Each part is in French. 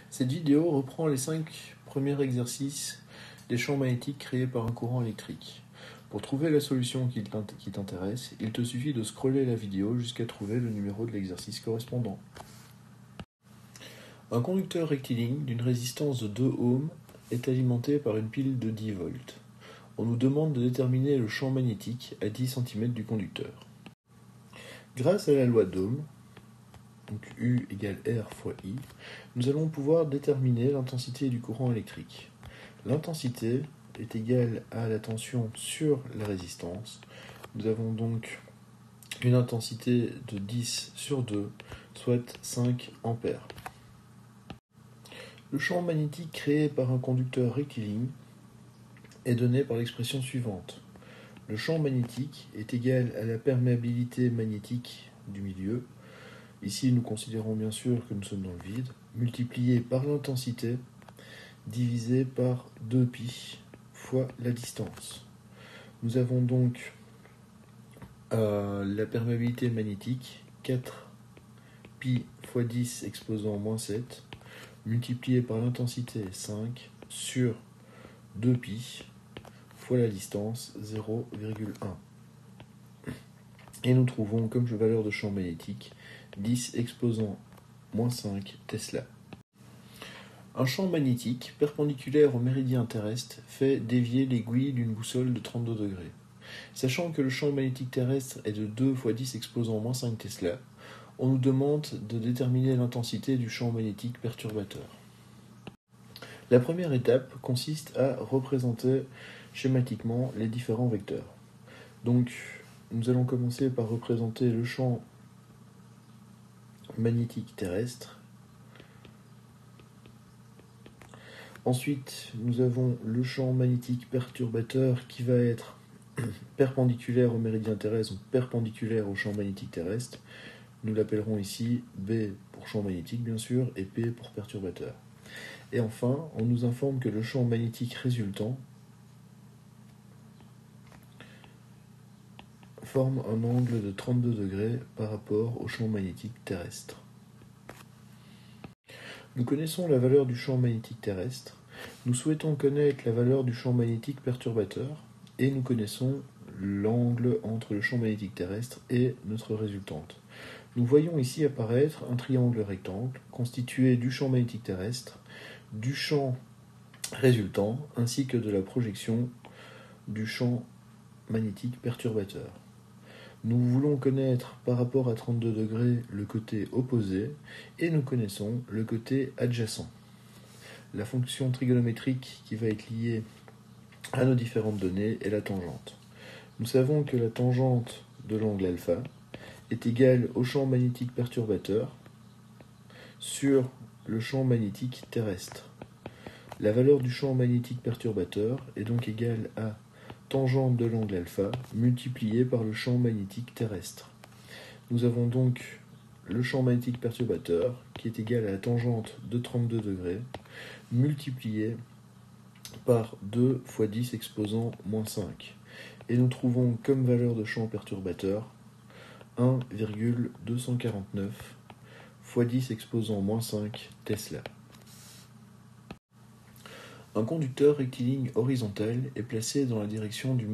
Cette vidéo reprend les 5 premiers exercices des champs magnétiques créés par un courant électrique. Pour trouver la solution qui t'intéresse, il te suffit de scroller la vidéo jusqu'à trouver le numéro de l'exercice correspondant. Un conducteur rectiligne d'une résistance de 2 ohms est alimenté par une pile de 10 volts. On nous demande de déterminer le champ magnétique à 10 cm du conducteur. Grâce à la loi d'Ohm, donc U égale R fois I, nous allons pouvoir déterminer l'intensité du courant électrique. L'intensité est égale à la tension sur la résistance. Nous avons donc une intensité de 10 sur 2, soit 5 ampères. Le champ magnétique créé par un conducteur rectiligne est donné par l'expression suivante. Le champ magnétique est égal à la perméabilité magnétique du milieu. Ici, nous considérons bien sûr que nous sommes dans le vide, multiplié par l'intensité, divisé par 2π fois la distance. Nous avons donc la perméabilité magnétique, 4π fois 10 exposant moins 7, multiplié par l'intensité 5 sur 2π fois la distance 0,1. Et nous trouvons comme valeur de champ magnétique 10 exposant moins 5 Tesla. Un champ magnétique perpendiculaire au méridien terrestre fait dévier l'aiguille d'une boussole de 32 degrés. Sachant que le champ magnétique terrestre est de 2 fois 10 exposant moins 5 Tesla, on nous demande de déterminer l'intensité du champ magnétique perturbateur. La première étape consiste à représenter schématiquement les différents vecteurs. Donc, nous allons commencer par représenter le champ magnétique terrestre. Ensuite, nous avons le champ magnétique perturbateur qui va être perpendiculaire au méridien terrestre, donc perpendiculaire au champ magnétique terrestre. Nous l'appellerons ici B pour champ magnétique, bien sûr, et P pour perturbateur. Et enfin, on nous informe que le champ magnétique résultant forme un angle de 32 degrés par rapport au champ magnétique terrestre. Nous connaissons la valeur du champ magnétique terrestre, nous souhaitons connaître la valeur du champ magnétique perturbateur, et nous connaissons l'angle entre le champ magnétique terrestre et notre résultante. Nous voyons ici apparaître un triangle rectangle constitué du champ magnétique terrestre, du champ résultant, ainsi que de la projection du champ magnétique perturbateur. Nous voulons connaître par rapport à 32 degrés le côté opposé et nous connaissons le côté adjacent. La fonction trigonométrique qui va être liée à nos différentes données est la tangente. Nous savons que la tangente de l'angle alpha est égale au champ magnétique perturbateur sur le champ magnétique terrestre. La valeur du champ magnétique perturbateur est donc égale à tangente de l'angle alpha multiplié par le champ magnétique terrestre. Nous avons donc le champ magnétique perturbateur qui est égal à la tangente de 32 degrés multiplié par 2 fois 10 exposant moins 5. Et nous trouvons comme valeur de champ perturbateur 1,249 fois 10 exposant moins 5 Tesla. Un conducteur rectiligne horizontal est placé dans la direction du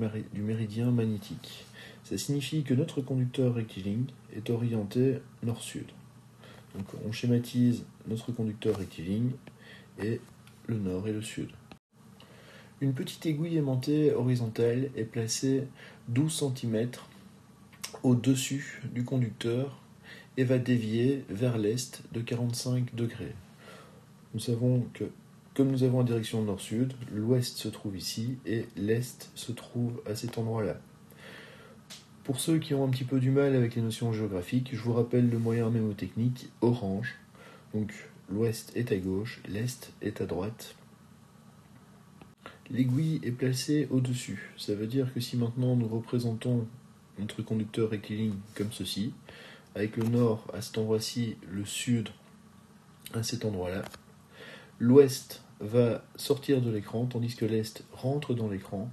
méridien magnétique. Ça signifie que notre conducteur rectiligne est orienté nord-sud. Donc on schématise notre conducteur rectiligne et le nord et le sud. Une petite aiguille aimantée horizontale est placée 12 cm au-dessus du conducteur et va dévier vers l'est de 45 degrés. Nous savons que comme nous avons en direction nord-sud, l'ouest se trouve ici et l'est se trouve à cet endroit-là. Pour ceux qui ont un petit peu du mal avec les notions géographiques, je vous rappelle le moyen mnémotechnique orange. Donc l'ouest est à gauche, l'est est à droite. L'aiguille est placée au-dessus. Ça veut dire que si maintenant nous représentons notre conducteur rectiligne comme ceci, avec le nord à cet endroit-ci, le sud à cet endroit-là, l'ouest va sortir de l'écran, tandis que l'est rentre dans l'écran.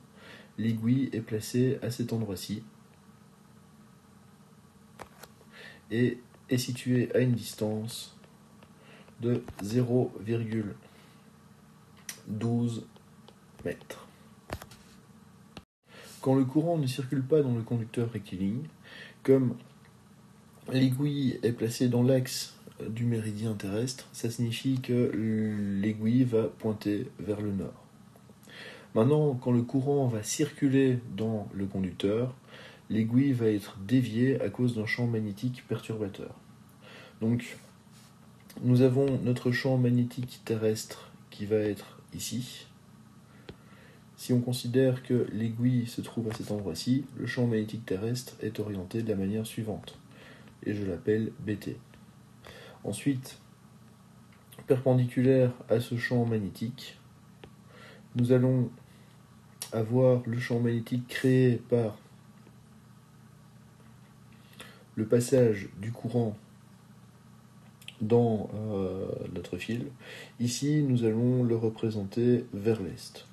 L'aiguille est placée à cet endroit-ci et est située à une distance de 0,12 mètres. Quand le courant ne circule pas dans le conducteur rectiligne, comme l'aiguille est placée dans l'axe du méridien terrestre, ça signifie que l'aiguille va pointer vers le nord. Maintenant, quand le courant va circuler dans le conducteur, l'aiguille va être déviée à cause d'un champ magnétique perturbateur. Donc, nous avons notre champ magnétique terrestre qui va être ici. Si on considère que l'aiguille se trouve à cet endroit-ci, le champ magnétique terrestre est orienté de la manière suivante, et je l'appelle BT. Ensuite, perpendiculaire à ce champ magnétique, nous allons avoir le champ magnétique créé par le passage du courant dans notre fil. Ici, nous allons le représenter vers l'est.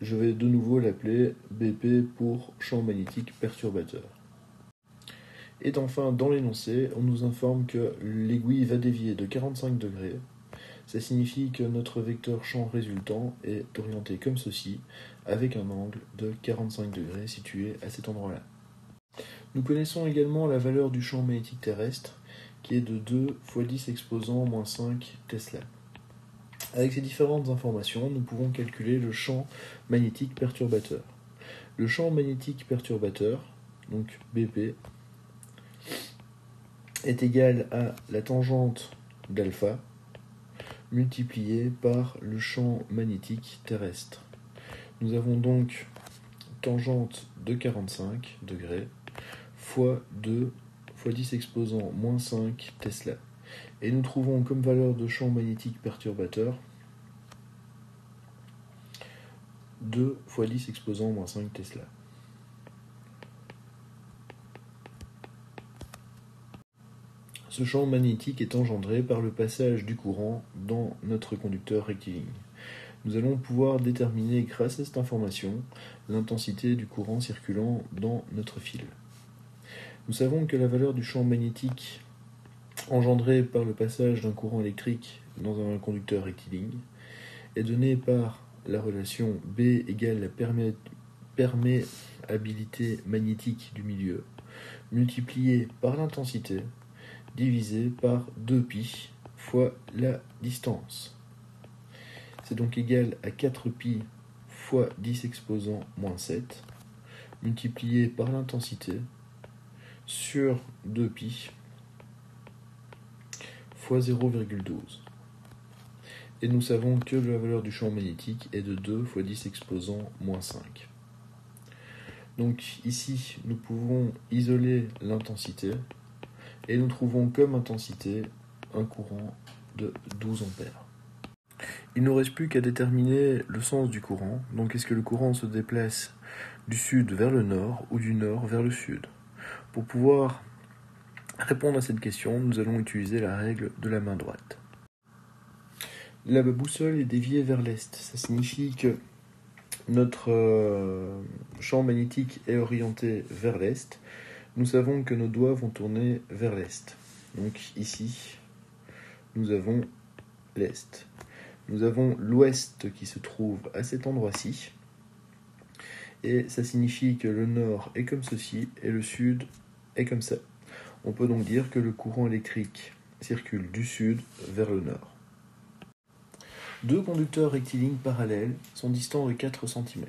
Je vais de nouveau l'appeler BP pour champ magnétique perturbateur. Et enfin, dans l'énoncé, on nous informe que l'aiguille va dévier de 45 degrés. Ça signifie que notre vecteur champ résultant est orienté comme ceci, avec un angle de 45 degrés situé à cet endroit-là. Nous connaissons également la valeur du champ magnétique terrestre, qui est de 2 × 10 exposant moins 5 Tesla. Avec ces différentes informations, nous pouvons calculer le champ magnétique perturbateur. Le champ magnétique perturbateur, donc BP, est égal à la tangente d'alpha multiplié par le champ magnétique terrestre. Nous avons donc tangente de 45 degrés fois 2 × 10 exposant moins 5 Tesla. Et nous trouvons comme valeur de champ magnétique perturbateur 2 × 10 exposant moins 5 Tesla. Ce champ magnétique est engendré par le passage du courant dans notre conducteur rectiligne. Nous allons pouvoir déterminer, grâce à cette information, l'intensité du courant circulant dans notre fil. Nous savons que la valeur du champ magnétique engendré par le passage d'un courant électrique dans un conducteur rectiligne est donnée par la relation B égale la perméabilité magnétique du milieu, multipliée par l'intensité, divisé par 2π fois la distance. C'est donc égal à 4π fois 10 exposant moins 7, multiplié par l'intensité, sur 2π fois 0,12. Et nous savons que la valeur du champ magnétique est de 2 × 10 exposant moins 5. Donc ici, nous pouvons isoler l'intensité, et nous trouvons comme intensité un courant de 12 ampères. Il ne nous reste plus qu'à déterminer le sens du courant. Donc est-ce que le courant se déplace du sud vers le nord ou du nord vers le sud? Pour pouvoir répondre à cette question, nous allons utiliser la règle de la main droite. La boussole est déviée vers l'est. Ça signifie que notre champ magnétique est orienté vers l'est. Nous savons que nos doigts vont tourner vers l'est. Donc ici, nous avons l'est. Nous avons l'ouest qui se trouve à cet endroit-ci. Et ça signifie que le nord est comme ceci et le sud est comme ça. On peut donc dire que le courant électrique circule du sud vers le nord. Deux conducteurs rectilignes parallèles sont distants de 4 cm.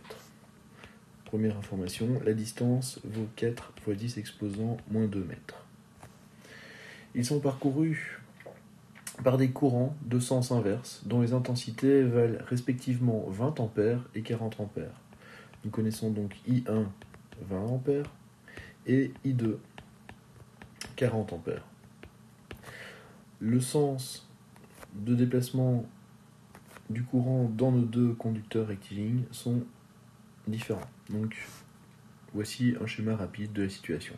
Première information, la distance vaut 4 × 10 exposant moins 2 mètres. Ils sont parcourus par des courants de sens inverse dont les intensités valent respectivement 20 ampères et 40 ampères. Nous connaissons donc I1 20 ampères et I2 40 ampères. Le sens de déplacement du courant dans nos deux conducteurs rectilignes sont différents. Donc, voici un schéma rapide de la situation.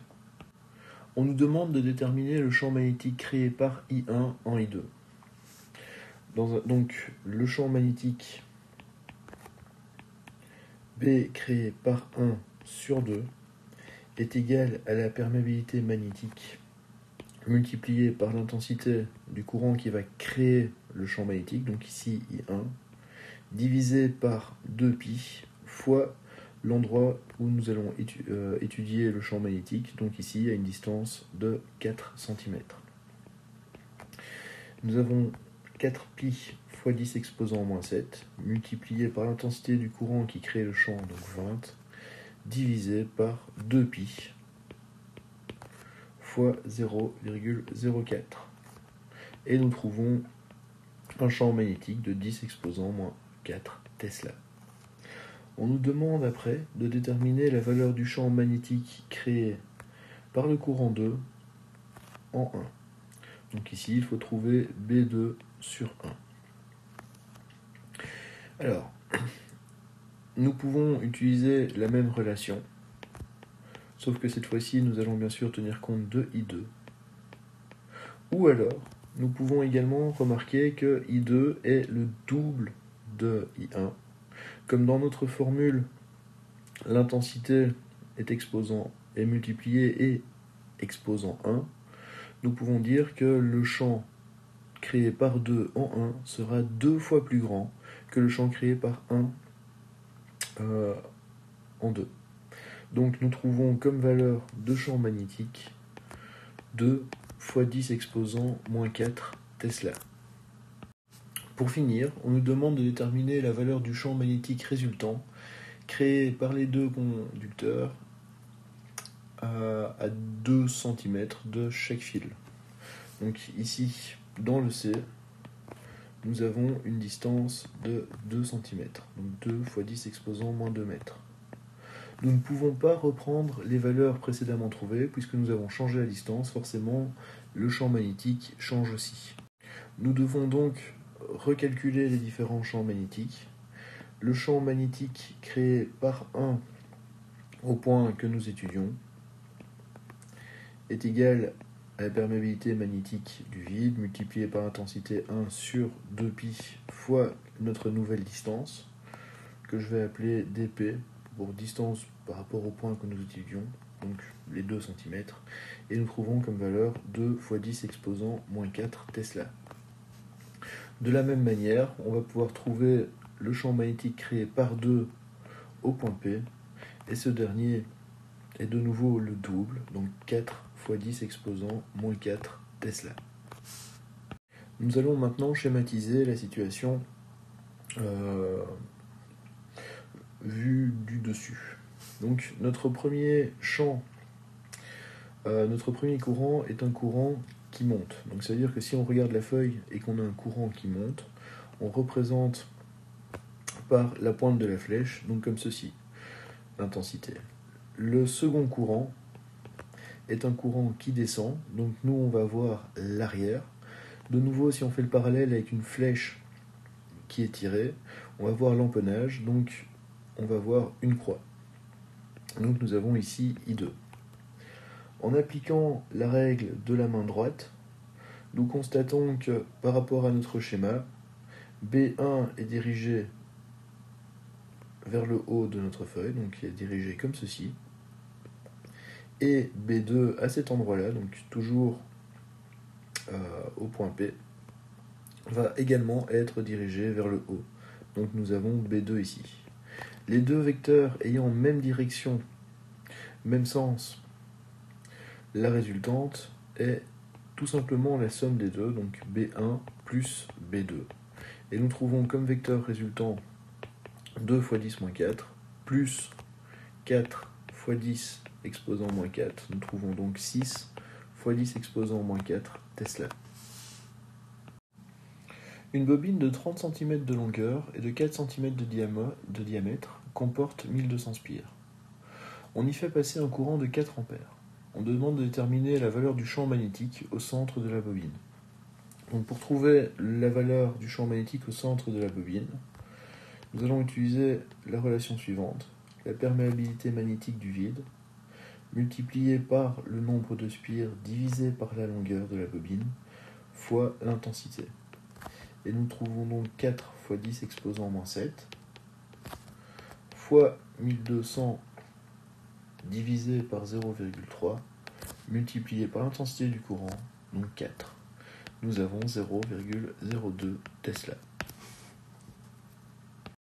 On nous demande de déterminer le champ magnétique créé par I1 en I2. Donc, le champ magnétique B créé par 1 sur 2 est égal à la perméabilité magnétique multiplié par l'intensité du courant qui va créer le champ magnétique, donc ici I1, divisé par 2π fois l'endroit où nous allons étudier le champ magnétique, donc ici à une distance de 4 cm. Nous avons 4π fois 10 exposant moins 7, multiplié par l'intensité du courant qui crée le champ, donc 20, divisé par 2π fois 0,04. Et nous trouvons un champ magnétique de 10 exposant moins 4 Tesla. On nous demande après de déterminer la valeur du champ magnétique créé par le courant 2 en 1. Donc ici, il faut trouver B2 sur 1. Alors, nous pouvons utiliser la même relation, sauf que cette fois-ci, nous allons bien sûr tenir compte de I2. Ou alors, nous pouvons également remarquer que I2 est le double de I1. Comme dans notre formule, l'intensité est multipliée et exposant 1, nous pouvons dire que le champ créé par 2 en 1 sera 2 fois plus grand que le champ créé par 1 en 2. Donc nous trouvons comme valeur de champ magnétique 2 fois 10 exposant moins 4 Tesla. Pour finir, on nous demande de déterminer la valeur du champ magnétique résultant créé par les deux conducteurs à 2 cm de chaque fil. Donc ici, dans le C, nous avons une distance de 2 cm. Donc 2 fois 10 exposant moins 2 mètres. Nous ne pouvons pas reprendre les valeurs précédemment trouvées, puisque nous avons changé la distance, forcément le champ magnétique change aussi. Nous devons donc recalculer les différents champs magnétiques. Le champ magnétique créé par 1 au point que nous étudions est égal à la perméabilité magnétique du vide multiplié par l'intensité 1 sur 2π fois notre nouvelle distance, que je vais appeler dp pour distance par rapport au point que nous étudions, donc les 2 cm, et nous trouvons comme valeur 2 fois 10 exposant moins 4 Tesla. De la même manière, on va pouvoir trouver le champ magnétique créé par 2 au point P, et ce dernier est de nouveau le double, donc 4 fois 10 exposant moins 4 Tesla. Nous allons maintenant schématiser la situation vue du dessus. Donc notre premier champ, notre premier courant est un courant qui monte. Donc ça veut dire que si on regarde la feuille et qu'on a un courant qui monte, on représente par la pointe de la flèche, donc comme ceci, l'intensité. Le second courant est un courant qui descend, donc nous on va voir l'arrière. De nouveau, si on fait le parallèle avec une flèche qui est tirée, on va voir l'empennage, donc on va voir une croix. Donc nous avons ici I2. En appliquant la règle de la main droite, nous constatons que par rapport à notre schéma, B1 est dirigé vers le haut de notre feuille, donc il est dirigé comme ceci, et B2 à cet endroit-là, donc toujours au point P, va également être dirigé vers le haut. Donc nous avons B2 ici. Les deux vecteurs ayant même direction, même sens, la résultante est tout simplement la somme des deux, donc B1 plus B2. Et nous trouvons comme vecteur résultant 2 fois 10 moins 4, plus 4 fois 10 exposant moins 4. Nous trouvons donc 6 fois 10 exposant moins 4 Tesla. Une bobine de 30 cm de longueur et de 4 cm de diamètre comporte 1200 spires. On y fait passer un courant de 4 ampères. On demande de déterminer la valeur du champ magnétique au centre de la bobine. Donc pour trouver la valeur du champ magnétique au centre de la bobine, nous allons utiliser la relation suivante. La perméabilité magnétique du vide multipliée par le nombre de spires divisé par la longueur de la bobine fois l'intensité. Et nous trouvons donc 4 fois 10 exposant moins 7 fois 1200 divisé par 0,3 multiplié par l'intensité du courant donc 4. Nous avons 0,02 Tesla.